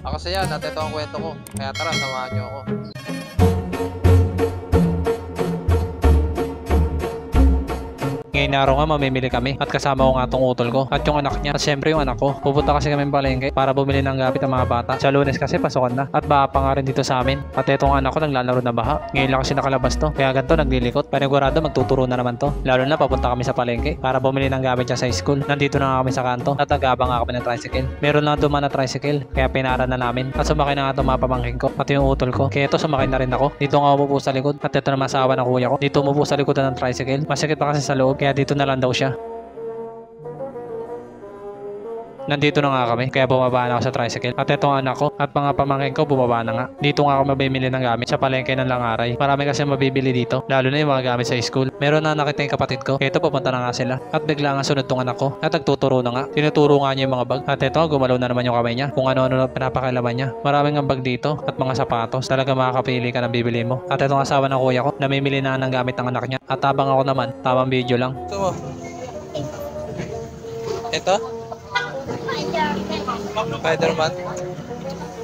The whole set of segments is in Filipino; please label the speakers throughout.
Speaker 1: Kasi yan, at ito ang kwento ko. Kaya tara, samahan nyo ako. Ngayon araw nga mamimili kami at kasama ko nga tong utol ko at yung anak niya at syempre yung anak ko. Pupunta kasi kami palengke para bumili ng gamit ng mga bata. Sa Lunes kasi pasukan na at baha pa nga rin dito sa amin. At etong anak ko naglalaro na baha. Ngayon lang kasi nakalabas to. Kaya ganito naglilikot. Panigurado magtuturo na naman to. Lalo na papunta kami sa palengke para bumili ng gamit niya sa school. Nandito na nga kami sa kanto at agabang nga kami ng tricycle. Meron lang dumaan na tricycle kaya pinara na namin. At sumakay na nga itong mga pamangkin ko at yung utol ko. Kaya ito sumakay na rin ako. Dito nga umupo sa likod at ito naman sa asawa ng kuya ko. Dito umupo sa likod ng tricycle. Masikip pa kasi sa loob kaya dito na lang daw siya. Nandito na nga kami, kaya bumaba na ako sa tricycle. At itong anak ko at mga pamangkin ko bumaba na nga. Dito nga ako mabibili ng gamit sa palengke ng Langaray. Marami kasi mabibili dito, lalo na yung mga gamit sa school. Meron na nakita yung kapatid ko, kaya ito papunta na nga sila. At bigla nga sunod tong anak ko at nagtuturo na nga. Tinuturo nga niya yung mga bag. At ito, gumalaw na naman yung kamay niya kung ano-ano na pinapakailaman niya. Maraming ang bag dito at mga sapatos. Talaga makakapili ka ng bibili mo. At itong asawa ng kuya ko, namimili na ng gamit ng anak niya. At habang ako naman, tamang video lang. Ito? Spider-Man.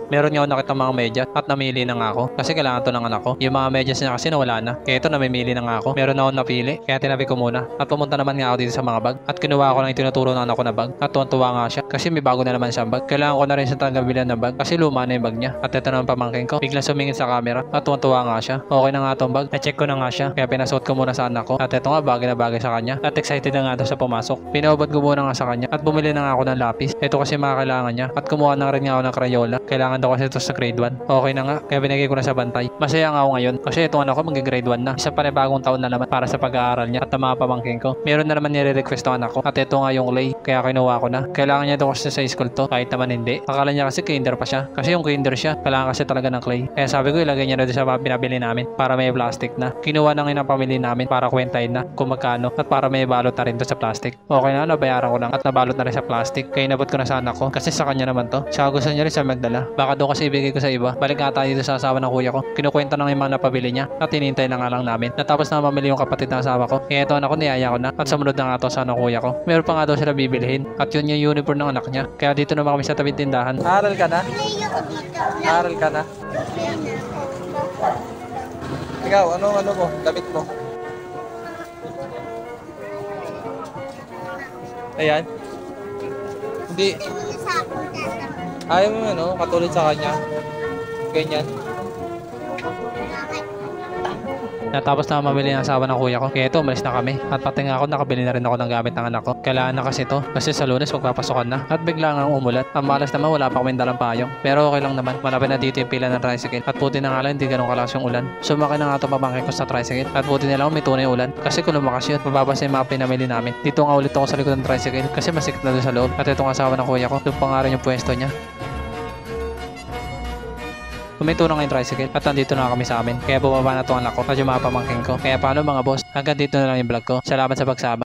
Speaker 1: Meron nga ako nakita mga medyas at namili na nga ako kasi kailangan to ng anak ko. Yung mga medyas niya kasi nawala na. Kaya ito namimili na nga ako. Meron na ako napili kaya tinabi ko muna. At pumunta naman nga ako dito sa mga bag. At kinuha ko lang yung tinuturo ng anak ko na bag. At tuwan-tuwa nga siya kasi may bago na naman siyang bag. Kailangan ko na rin siya talaga bilan ng bag kasi luma na yung bag niya. At ito naman pamangkin ko. Biglang sumingin sa camera at tuwan-tuwa nga siya. Okay na nga itong bag. Na-check ko na nga siya kaya pinasuot ko muna sa anak ko. At ito nga bagay na bagay sa kanya. At excited na nga daw sa pumasok. Pinaubad ko muna nga sa kanya at bumili na nga ako ng lapis. Ito kasi mga kailangan niya. At kumuha na rin nga ako ng Crayola. Kailangan daw kasi ito sa grade 1. Okay na nga, kaya binigay ko na sa bantay. Masaya nga ako ngayon kasi itong anak ko mag-grade 1 na. Isa pa rin bagong taon na naman para sa pag-aaral niya at ang mga pamangkin ko. Meron na naman nire-request ng anak ko at ito nga yung clay, kaya kinuha ko na. Kailangan niya daw kasi sa school to, kahit naman hindi. Akala niya kasi kinder pa siya. Kasi yung kinder siya, kailangan kasi talaga ng clay. Kaya sabi ko ilagay niya na doon sa mga pinabili namin para may plastic na. Kinuha na nga ng pamilya namin para kwentahin na kung magkano at para may balot na rin doon sa plastic. Okay na, nabayaran ko lang at nabalot na rin sa plastic. Kaya inabot ko na sa anak ko kasi sa kanya naman to. Siya gusto niya rin sa magdala. Baka doon kasi ibigay ko sa iba. Balik nga tayo dito sa asawa ng kuya ko. Kinukwenta na yung mga napabili niya at hinintay na nga lang namin. Natapos na mamili yung kapatid ng asawa ko. Kaya ito anak ko niyaya ko na at sumunod na nga to sa anak kuya ko. Meron pa nga daw sila bibilihin at yun yung uniform ng anak niya. Kaya dito naman kami sa tabing tindahan. Aaral ka na? Aaral ka na? Ikaw, ano mo? Damit mo? Ayan. Hindi. Ayaw mo ano, katulad sa kanya. Ganyan. Natapos na mamili ng asawa ng kuya ko. Kaya ito, umalis na kami. At pati nga ako, nakabili na rin ako ng gamit ng anak ko. Kailangan na kasi ito. Kasi sa Lunes, magpapasokan na. At bigla nga umulat. Ang malas naman, wala pa kaming dalang payong. Pero okay lang naman. Malapit na dito yung pila ng tricycle. At puti na nga lang, hindi ganun kalakas yung ulan. Sumakay na nga ito pabangkay ko sa tricycle. At puti na lang, may tunay ulan. Kasi kung lumakas yun, mababasa yung mga pinamili namin. Dito nga ulit ako sa likod ng tricycle. Kasi masikip na doon sa loob. At itong asawa ng kuya ko, doon pa nga rin yung pwesto niya. Huminto na nga yung tricycle at nandito na kami sa amin. Kaya bumaba na itong anak ko at yung mga pamangkin ko. Kaya paano mga boss, hanggang dito na lang yung vlog ko. Salamat sa pagsama.